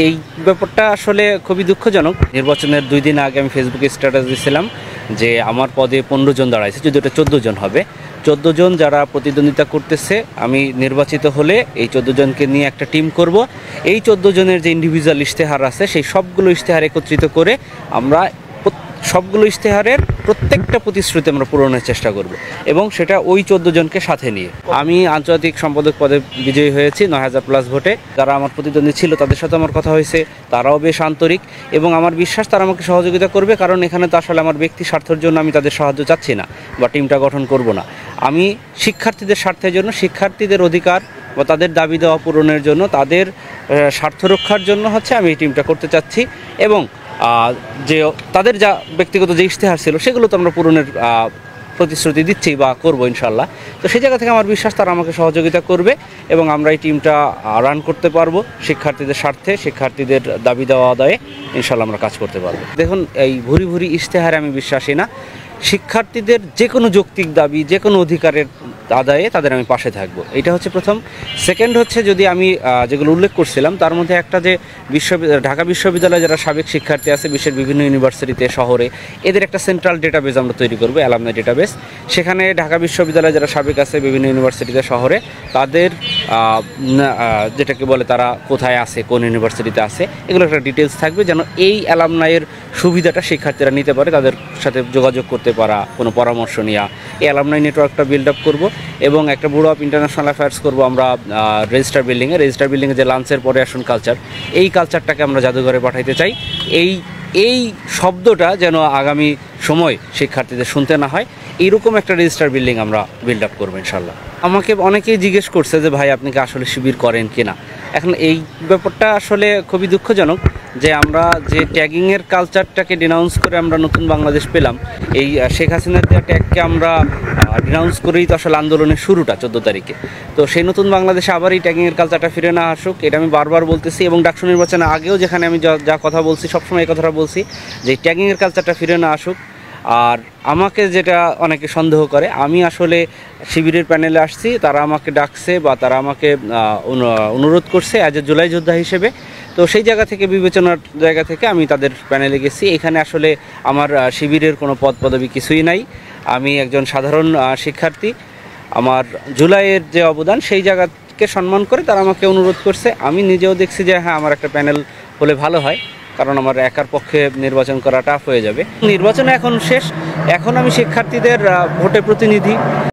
এই ব্যাপারটা আসলে খুবই দুঃখজনক। নির্বাচনের 2 দিন আগে আমি ফেসবুকে স্ট্যাটাস দিয়েছিলাম যে আমার পদে 15 জন দাঁড়াইছে, যদি ওটা 14 জন হবে। 14 জন যারা প্রতিদ্বন্দ্বিতা করতেছে, আমি নির্বাচিত হলে এই 14 জনকে নিয়ে একটা টিম করব। এই 14 জনের যে ইন্ডিভিজুয়াল ইশতেহার আছে, সেই সবগুলো ইশতেহার একত্রিত করে আমরা সবগুলো ইশতেহারের প্রত্যেকটা প্রতিশ্রুতি আমরা পূরণের চেষ্টা করব এবং সেটা ওই 14 জনকে সাথে নিয়ে। আমি আন্তর্জাতিক সম্পাদক পদে বিজয়ী হয়েছি 9000+ ভোটে। যারা আমার প্রতিদ্বন্দ্বী ছিল তাদের সাথে আমার কথা হয়েছে, তারাও বেশ আন্তরিক এবং আমার বিশ্বাস তারা আমাকে সহযোগিতা করবে, কারণ এখানে তো আসলে আমার ব্যক্তি স্বার্থের জন্য আমি তাদের সাহায্য চাচ্ছি না বা টিমটা গঠন করব না। আমি শিক্ষার্থীদের স্বার্থের জন্য, শিক্ষার্থীদের অধিকার বা তাদের দাবি দেওয়া পূরণের জন্য, তাদের স্বার্থ রক্ষার জন্য আমি এই টিমটা করতে চাচ্ছি এবং যে তাদের যা ব্যক্তিগত যে ইশতেহার ছিল সেগুলো তো আমরা পূরণের প্রতিশ্রুতি দিচ্ছি বা করবো ইনশাল্লাহ। তো সেই জায়গা থেকে আমার বিশ্বাস তারা আমাকে সহযোগিতা করবে এবং আমরা এই টিমটা রান করতে পারবো শিক্ষার্থীদের স্বার্থে, শিক্ষার্থীদের দাবি দেওয়া আদায়ে ইনশাল্লাহ আমরা কাজ করতে পারবো। দেখুন, এই ভুরি ভুরি ইশতেহারে আমি বিশ্বাসী না। শিক্ষার্থীদের যে কোনো যৌক্তিক দাবি, যে কোনো অধিকারের আদায়ে তাদের আমি পাশে থাকবো, এটা হচ্ছে প্রথম। সেকেন্ড হচ্ছে, যদি আমি যেগুলো উল্লেখ করছিলাম তার মধ্যে একটা, যে ঢাকা বিশ্ববিদ্যালয়ে যারা সাবেক শিক্ষার্থী আছে বিশ্বের বিভিন্ন ইউনিভার্সিটিতে, শহরে, এদের একটা সেন্ট্রাল ডেটাবেস আমরা তৈরি করবো, অ্যালামনাই ডেটাবেস। সেখানে ঢাকা বিশ্ববিদ্যালয়ে যারা সাবেক আছে বিভিন্ন ইউনিভার্সিটিতে, শহরে, তাদের যেটাকে বলে তারা কোথায় আছে, কোন ইউনিভার্সিটিতে আছে, এগুলো একটা ডিটেলস থাকবে, যেন এই অ্যালামনাইয়ের সুবিধাটা শিক্ষার্থীরা নিতে পারে, তাদের সাথে যোগাযোগ করতে পারা, কোনো পরামর্শ নেওয়া। এই অ্যালামনাই নেটওয়ার্কটা বিল্ড আপ করবো এবং একটা ব্যুরো অফ ইন্টারন্যাশনাল অ্যাফেয়ার্স করবো আমরা রেজিস্টার বিল্ডিংয়ে যে লাঞ্চের পরে আসুন কালচার, এই কালচারটাকে আমরা জাদুঘরে পাঠাইতে চাই। এই শব্দটা যেন আগামী সময় শিক্ষার্থীদের শুনতে না হয়, এইরকম একটা রেজিস্টার বিল্ডিং আমরা বিল্ড আপ করবো ইনশাল্লাহ। আমাকে অনেকেই জিজ্ঞেস করছে যে ভাই আপনি কি আসলে শিবির করেন কিনা। এখন এই ব্যাপারটা আসলে খুবই দুঃখজনক যে আমরা যে ট্যাগিংয়ের কালচারটাকে ডিনাউন্স করে আমরা নতুন বাংলাদেশ পেলাম, এই শেখ হাসিনার দেওয়া ট্যাগকে আমরা ডিনাউন্স করেই তো আসলে আন্দোলনের শুরুটা 14 তারিখে। তো সেই নতুন বাংলাদেশে আবার এই ট্যাগিংয়ের কালচারটা ফিরে না আসুক, এটা আমি বারবার বলতেছি এবং ডাকসু নির্বাচনে আগেও যেখানে আমি যা কথা বলছি সবসময় এই কথাটা বলছি যে ট্যাগিংয়ের কালচারটা ফিরে না আসুক। আর আমাকে যেটা অনেকে সন্দেহ করে, আমি আসলে শিবিরের প্যানেলে আসছি, তারা আমাকে ডাকছে বা তারা আমাকে অনুরোধ করছে অ্যাজ এ জুলাই যোদ্ধা হিসেবে। তো সেই জায়গা থেকে, বিবেচনার জায়গা থেকে আমি তাদের প্যানেলে গেছি। এখানে আসলে আমার শিবিরের কোনো পদ পদবি কিছুই নাই। আমি একজন সাধারণ শিক্ষার্থী। আমার জুলাইয়ের যে অবদান, সেই জায়গাকে সম্মান করে তারা আমাকে অনুরোধ করছে। আমি নিজেও দেখছি যে হ্যাঁ, আমার একটা প্যানেল হলে ভালো হয়, কারণ আমার একার পক্ষে নির্বাচন করা টাফ হয়ে যাবে। নির্বাচন এখন শেষ, এখন আমি শিক্ষার্থীদের ভোটের প্রতিনিধি।